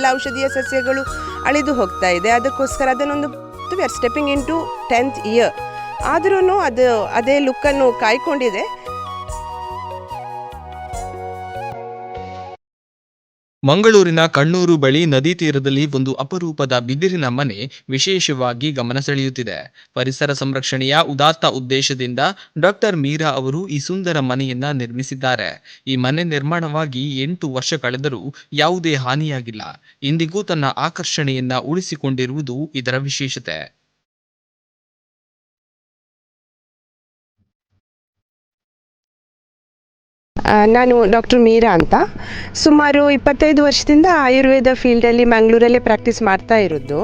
ಕೆಲವೆಲ್ಲ ಔಷಧೀಯ ಸಸ್ಯಗಳು ಅಳಿದು ಹೋಗ್ತಾ ಇದೆ. ಅದಕ್ಕೋಸ್ಕರ ಅದನ್ನೊಂದು we are stepping in to 10th year. ಆದ್ರೂ ಅದು ಅದೇ ಲುಕ್ಕನ್ನು ಕಾಯ್ಕೊಂಡಿದೆ. ಮಂಗಳೂರಿನ ಕಣ್ಣೂರು ಬಳಿ ನದಿ ತೀರದಲ್ಲಿ ಒಂದು ಅಪರೂಪದ ಬಿದಿರಿನ ಮನೆ ವಿಶೇಷವಾಗಿ ಗಮನ ಸೆಳೆಯುತ್ತಿದೆ. ಪರಿಸರ ಸಂರಕ್ಷಣೆಯ ಉದಾತ್ತ ಉದ್ದೇಶದಿಂದ ಡಾಕ್ಟರ್ ಮೀರಾ ಅವರು ಈ ಸುಂದರ ಮನೆಯನ್ನ ನಿರ್ಮಿಸಿದ್ದಾರೆ. ಈ ಮನೆ ನಿರ್ಮಾಣವಾಗಿ 8 ವರ್ಷ ಕಳೆದರೂ ಯಾವುದೇ ಹಾನಿಯಾಗಿಲ್ಲ. ಇಂದಿಗೂ ತನ್ನ ಆಕರ್ಷಣೆಯನ್ನ ಉಳಿಸಿಕೊಂಡಿರುವುದು ಇದರ ವಿಶೇಷತೆ. ನಾನು ಡಾಕ್ಟರ್ ಮೀರಾ ಅಂತ. ಸುಮಾರು 25 ವರ್ಷದಿಂದ ಆಯುರ್ವೇದ ಫೀಲ್ಡಲ್ಲಿ ಮಂಗಳೂರಲ್ಲೇ ಪ್ರಾಕ್ಟೀಸ್ ಮಾಡ್ತಾ ಇರೋದು.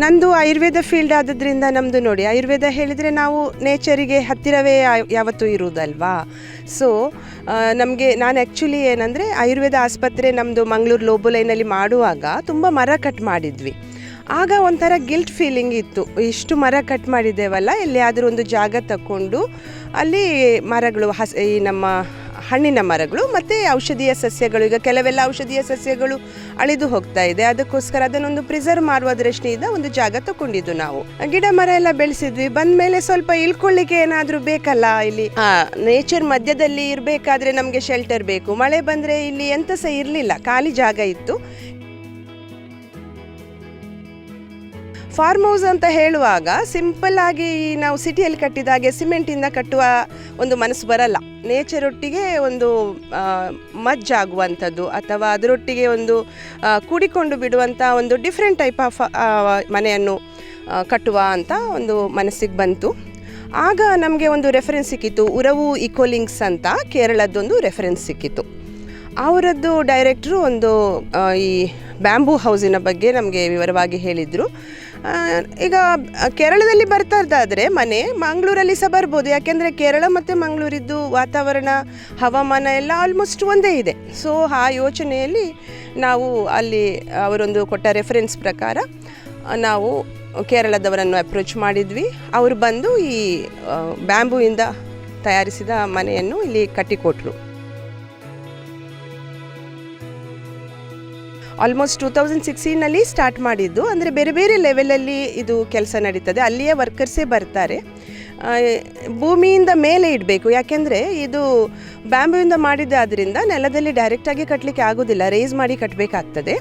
ನಂದು ಆಯುರ್ವೇದ ಫೀಲ್ಡ್ ಆದದ್ರಿಂದ ನಮ್ಮದು ನೋಡಿ, ಆಯುರ್ವೇದ ಹೇಳಿದರೆ ನಾವು ನೇಚರಿಗೆ ಹತ್ತಿರವೇ ಯಾವತ್ತೂ ಇರುವುದಲ್ವಾ. ಸೊ ನಾನು ಆ್ಯಕ್ಚುಲಿ ಏನಂದರೆ ಆಯುರ್ವೇದ ಆಸ್ಪತ್ರೆ ನಮ್ಮದು ಮಂಗಳೂರು ಲೋಬೋ ಲೈನಲ್ಲಿ ಮಾಡುವಾಗ ತುಂಬ ಮರ ಕಟ್ ಮಾಡಿದ್ವಿ. ಆಗ ಒಂಥರ ಗಿಲ್ಟ್ ಫೀಲಿಂಗ್ ಇತ್ತು, ಇಷ್ಟು ಮರ ಕಟ್ ಮಾಡಿದ್ದೇವಲ್ಲ, ಎಲ್ಲಿಯಾದರೂ ಒಂದು ಜಾಗ ತಗೊಂಡು ಅಲ್ಲಿ ಮರಗಳು ಈ ನಮ್ಮ ಹಣ್ಣಿನ ಮರಗಳು ಮತ್ತು ಔಷಧೀಯ ಸಸ್ಯಗಳು, ಈಗ ಕೆಲವೆಲ್ಲ ಔಷಧೀಯ ಸಸ್ಯಗಳು ಅಳಿದು ಹೋಗ್ತಾ ಇದೆ. ಅದಕ್ಕೋಸ್ಕರ ಅದನ್ನೊಂದು ಪ್ರಿಸರ್ವ್ ಮಾಡುವ ದೃಷ್ಟಿಯಿಂದ ಒಂದು ಜಾಗ ತಗೊಂಡಿದ್ದು. ನಾವು ಗಿಡ ಮರ ಎಲ್ಲ ಬೆಳೆಸಿದ್ವಿ. ಬಂದ ಮೇಲೆ ಸ್ವಲ್ಪ ಇಳ್ಕೊಳ್ಳಿಕ್ಕೆ ಏನಾದರೂ ಬೇಕಲ್ಲ, ಇಲ್ಲಿ ನೇಚರ್ ಮಧ್ಯದಲ್ಲಿ ಇರಬೇಕಾದ್ರೆ ನಮಗೆ ಶೆಲ್ಟರ್ ಬೇಕು. ಮಳೆ ಬಂದರೆ ಇಲ್ಲಿ ಎಂತ ಸಹ ಇರಲಿಲ್ಲ, ಖಾಲಿ ಜಾಗ ಇತ್ತು. ಫಾರ್ಮ್ ಹೌಸ್ ಅಂತ ಹೇಳುವಾಗ ಸಿಂಪಲ್ ಆಗಿ ನಾವು ಸಿಟಿಯಲ್ಲಿ ಕಟ್ಟಿದ ಹಾಗೆ ಸಿಮೆಂಟಿಂದ ಕಟ್ಟುವ ಒಂದು ಮನಸ್ಸು ಬರಲ್ಲ. ನೇಚರೊಟ್ಟಿಗೆ ಒಂದು ಮಜ್ಜಾಗುವಂಥದ್ದು ಅಥವಾ ಅದರೊಟ್ಟಿಗೆ ಒಂದು ಕೂಡಿಕೊಂಡು ಬಿಡುವಂಥ ಒಂದು ಡಿಫ್ರೆಂಟ್ ಟೈಪ್ ಆಫ್ ಮನೆಯನ್ನು ಕಟ್ಟುವ ಅಂತ ಒಂದು ಮನಸ್ಸಿಗೆ ಬಂತು. ಆಗ ನಮಗೆ ಒಂದು ರೆಫರೆನ್ಸ್ ಸಿಕ್ಕಿತ್ತು, ಉರವು ಇಕೋಲಿಂಗ್ಸ್ ಅಂತ ಕೇರಳದ್ದೊಂದು ರೆಫರೆನ್ಸ್ ಸಿಕ್ಕಿತ್ತು. ಅವರದ್ದು ಡೈರೆಕ್ಟ್ರು ಒಂದು ಈ ಬ್ಯಾಂಬೂ ಹೌಸಿನ ಬಗ್ಗೆ ನಮಗೆ ವಿವರವಾಗಿ ಹೇಳಿದರು. ಈಗ ಕೇರಳದಲ್ಲಿ ಬರ್ತಾ ಇದ್ದಾದರೆ ಮನೆ ಮಂಗಳೂರಲ್ಲಿ ಸಹ ಬರ್ಬೋದು, ಯಾಕೆಂದರೆ ಕೇರಳ ಮತ್ತು ಮಂಗಳೂರಿದ್ದು ವಾತಾವರಣ, ಹವಾಮಾನ ಎಲ್ಲ ಆಲ್ಮೋಸ್ಟ್ ಒಂದೇ ಇದೆ. ಸೊ ಆ ಯೋಚನೆಯಲ್ಲಿ ನಾವು ಅಲ್ಲಿ ಅವರೊಂದು ಕೊಟ್ಟ ರೆಫರೆನ್ಸ್ ಪ್ರಕಾರ ನಾವು ಕೇರಳದವರನ್ನು ಅಪ್ರೋಚ್ ಮಾಡಿದ್ವಿ. ಅವರು ಬಂದು ಈ ಬ್ಯಾಂಬೂಯಿಂದ ತಯಾರಿಸಿದ ಮನೆಯನ್ನು ಇಲ್ಲಿ ಕಟ್ಟಿಕೊಟ್ರು. ಆಲ್ಮೋಸ್ಟ್ 2016ನಲ್ಲಿ ಸ್ಟಾರ್ಟ್ ಮಾಡಿದ್ದು. ಅಂದರೆ ಬೇರೆ ಬೇರೆ ಲೆವೆಲಲ್ಲಿ ಇದು ಕೆಲಸ ನಡೀತದೆ, ಅಲ್ಲಿಯ ವರ್ಕರ್ಸೇ ಬರ್ತಾರೆ. ಭೂಮಿಯಿಂದ ಮೇಲೆ ಇಡಬೇಕು, ಯಾಕೆಂದರೆ ಇದು ಬ್ಯಾಂಬೂಯಿಂದ ಮಾಡಿದ್ದಾದ್ರಿಂದ ನೆಲದಲ್ಲಿ ಡೈರೆಕ್ಟಾಗಿ ಕಟ್ಟಲಿಕ್ಕೆ ಆಗೋದಿಲ್ಲ, ರೇಸ್ ಮಾಡಿ ಕಟ್ಟಬೇಕಾಗ್ತದೆ.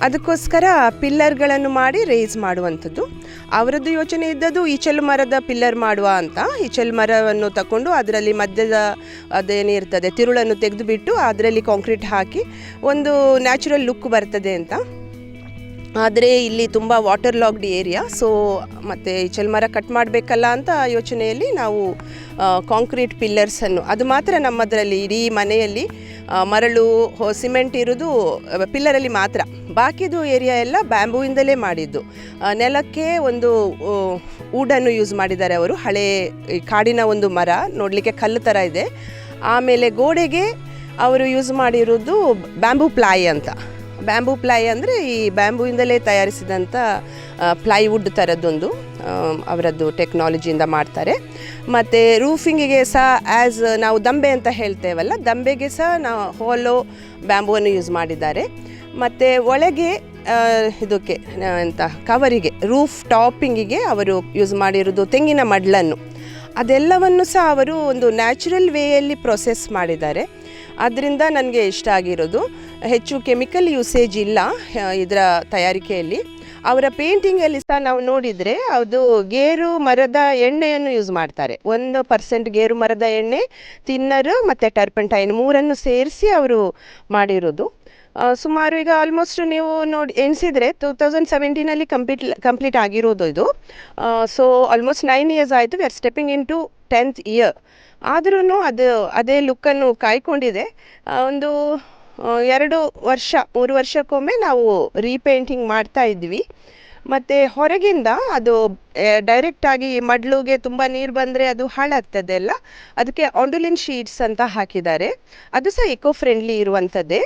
ಅದಕ್ಕೋಸ್ಕರ ಪಿಲ್ಲರ್ಗಳನ್ನು ಮಾಡಿ ರೇಸ್ ಮಾಡುವಂಥದ್ದು. ಅವರದ್ದು ಯೋಚನೆ ಇದ್ದದ್ದು ಈಚಲು ಮರದ ಪಿಲ್ಲರ್ ಮಾಡುವ ಅಂತ. ಈಚಲು ಮರವನ್ನು ತಗೊಂಡು ಅದರಲ್ಲಿ ಮಧ್ಯದ ಅದೇನಿರ್ತದೆ ತಿರುಳನ್ನು ತೆಗೆದುಬಿಟ್ಟು ಅದರಲ್ಲಿ ಕಾಂಕ್ರೀಟ್ ಹಾಕಿ ಒಂದು ನ್ಯಾಚುರಲ್ ಲುಕ್ ಬರ್ತದೆ ಅಂತ. ಆದರೆ ಇಲ್ಲಿ ತುಂಬ ವಾಟರ್ ಲಾಕ್ಡ್ ಏರಿಯಾ, ಸೊ ಮತ್ತು ಈಚಲು ಮರ ಕಟ್ ಮಾಡಬೇಕಲ್ಲ ಅಂತ ಯೋಚನೆಯಲ್ಲಿ ನಾವು ಕಾಂಕ್ರೀಟ್ ಪಿಲ್ಲರ್ಸನ್ನು, ಅದು ಮಾತ್ರ ನಮ್ಮದರಲ್ಲಿ ಇಡೀ ಮನೆಯಲ್ಲಿ ಮರಳು ಸಿಮೆಂಟ್ ಇರೋದು ಪಿಲ್ಲರಲ್ಲಿ ಮಾತ್ರ, ಬಾಕಿದು ಏರಿಯಾ ಎಲ್ಲ ಬ್ಯಾಂಬೂಯಿಂದಲೇ ಮಾಡಿದ್ದು. ನೆಲಕ್ಕೆ ಒಂದು ವುಡನ್ನು ಯೂಸ್ ಮಾಡಿದ್ದಾರೆ ಅವರು, ಹಳೆ ಕಾಡಿನ ಒಂದು ಮರ, ನೋಡಲಿಕ್ಕೆ ಕಲ್ಲು ಥರ ಇದೆ. ಆಮೇಲೆ ಗೋಡೆಗೆ ಅವರು ಯೂಸ್ ಮಾಡಿರೋದು ಬ್ಯಾಂಬೂ ಪ್ಲಾಯ್ ಅಂತ. ಬ್ಯಾಂಬೂ ಪ್ಲೈ ಅಂದರೆ ಈ ಬ್ಯಾಂಬೂಯಿಂದಲೇ ತಯಾರಿಸಿದಂಥ ಪ್ಲೈವುಡ್ ಥರದ್ದೊಂದು ಅವರದ್ದು ಟೆಕ್ನಾಲಜಿಯಿಂದ ಮಾಡ್ತಾರೆ. ಮತ್ತು ರೂಫಿಂಗಿಗೆ ಸಹ ಆ್ಯಸ್ ನಾವು ದಂಬೆ ಅಂತ ಹೇಳ್ತೇವಲ್ಲ, ದಂಬೆಗೆ ಸಹ ನಾವು ಹೋಲೋ ಬ್ಯಾಂಬೂವನ್ನು ಯೂಸ್ ಮಾಡಿದ್ದಾರೆ. ಮತ್ತು ಒಳಗೆ ಇದಕ್ಕೆ ಎಂತ ಕವರಿಗೆ ರೂಫ್ ಟಾಪಿಂಗಿಗೆ ಅವರು ಯೂಸ್ ಮಾಡಿರೋದು ತೆಂಗಿನ ಮಡ್ಲನ್ನು. ಅದೆಲ್ಲವನ್ನು ಸಹ ಅವರು ಒಂದು ನ್ಯಾಚುರಲ್ ವೇಯಲ್ಲಿ ಪ್ರೊಸೆಸ್ ಮಾಡಿದ್ದಾರೆ. ಆದ್ದರಿಂದ ನನಗೆ ಇಷ್ಟ ಆಗಿರೋದು. ಹೆಚ್ಚು ಕೆಮಿಕಲ್ ಯೂಸೇಜ್ ಇಲ್ಲ ಇದರ ತಯಾರಿಕೆಯಲ್ಲಿ. ಅವರ ಪೇಂಟಿಂಗಲ್ಲಿ ಸಹ ನಾವು ನೋಡಿದರೆ ಅದು ಗೇರು ಮರದ ಎಣ್ಣೆಯನ್ನು ಯೂಸ್ ಮಾಡ್ತಾರೆ. 1% ಗೇರು ಮರದ ಎಣ್ಣೆ, ತಿನ್ನರು ಮತ್ತು ಟರ್ಪಂಟೈನ್ ಮೂರನ್ನು ಸೇರಿಸಿ ಅವರು ಮಾಡಿರೋದು. ಸುಮಾರು ಈಗ ಆಲ್ಮೋಸ್ಟ್ ನೀವು ನೋಡಿ ಎಣಿಸಿದರೆ 2017ನಲ್ಲಿ ಕಂಪ್ಲೀಟ್ ಆಗಿರೋದು ಇದು. ಸೊ ಆಲ್ಮೋಸ್ಟ್ 9 years ಆಯಿತು. We are stepping in to 10th year. ಆದ್ರೂ ಅದೇ ಲುಕ್ಕನ್ನು ಕಾಯ್ಕೊಂಡಿದೆ. ಒಂದು 2 ವರ್ಷ 3 ವರ್ಷಕ್ಕೊಮ್ಮೆ ನಾವು ರೀಪೇಂಟಿಂಗ್ ಮಾಡ್ತಾ ಇದ್ವಿ. ಮತ್ತು ಹೊರಗಿಂದ ಅದು ಡೈರೆಕ್ಟಾಗಿ ಮಡ್ಲುಗೆ ತುಂಬ ನೀರು ಬಂದರೆ ಅದು ಹಾಳಾಗ್ತದೆ ಅಲ್ಲ, ಅದಕ್ಕೆ ಆಂಡುಲಿನ್ ಶೀಟ್ಸ್ ಅಂತ ಹಾಕಿದ್ದಾರೆ. ಅದು ಸಹ ಇಕೋ ಫ್ರೆಂಡ್ಲಿ ಇರುವಂಥದ್ದೇ.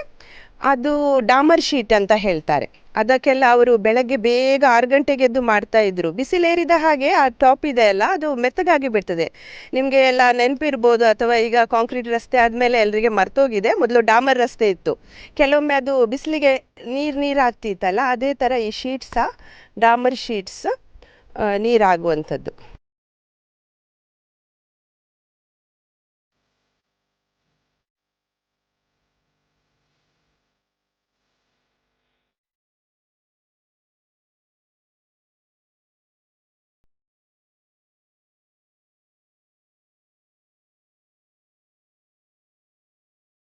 ಅದು ಡಾಮರ್ ಶೀಟ್ ಅಂತ ಹೇಳ್ತಾರೆ. ಅದಕ್ಕೆಲ್ಲ ಅವರು ಬೆಳಗ್ಗೆ ಬೇಗ 6 ಗಂಟೆಗೆ ಎದ್ದು ಮಾಡ್ತಾ ಇದ್ರು. ಬಿಸಿಲೇರಿದ ಹಾಗೆ ಆ ಟಾಪ್ ಇದೆ ಅಲ್ಲ, ಅದು ಮೆತ್ತಗಾಗಿ ಬಿಡ್ತದೆ. ನಿಮಗೆ ಎಲ್ಲ ನೆನಪಿರ್ಬೋದು, ಅಥವಾ ಈಗ ಕಾಂಕ್ರೀಟ್ ರಸ್ತೆ ಆದಮೇಲೆ ಎಲ್ರಿಗೆ ಮರ್ತೋಗಿದೆ. ಮೊದಲು ಡಾಮರ್ ರಸ್ತೆ ಇತ್ತು. ಕೆಲವೊಮ್ಮೆ ಅದು ಬಿಸಿಲಿಗೆ ನೀರು ಆಗ್ತಿತ್ತಲ್ಲ, ಅದೇ ಥರ ಈ ಶೀಟ್ಸ್ ಡಾಮರ್ ಶೀಟ್ಸ್ ನೀರಾಗುವಂಥದ್ದು.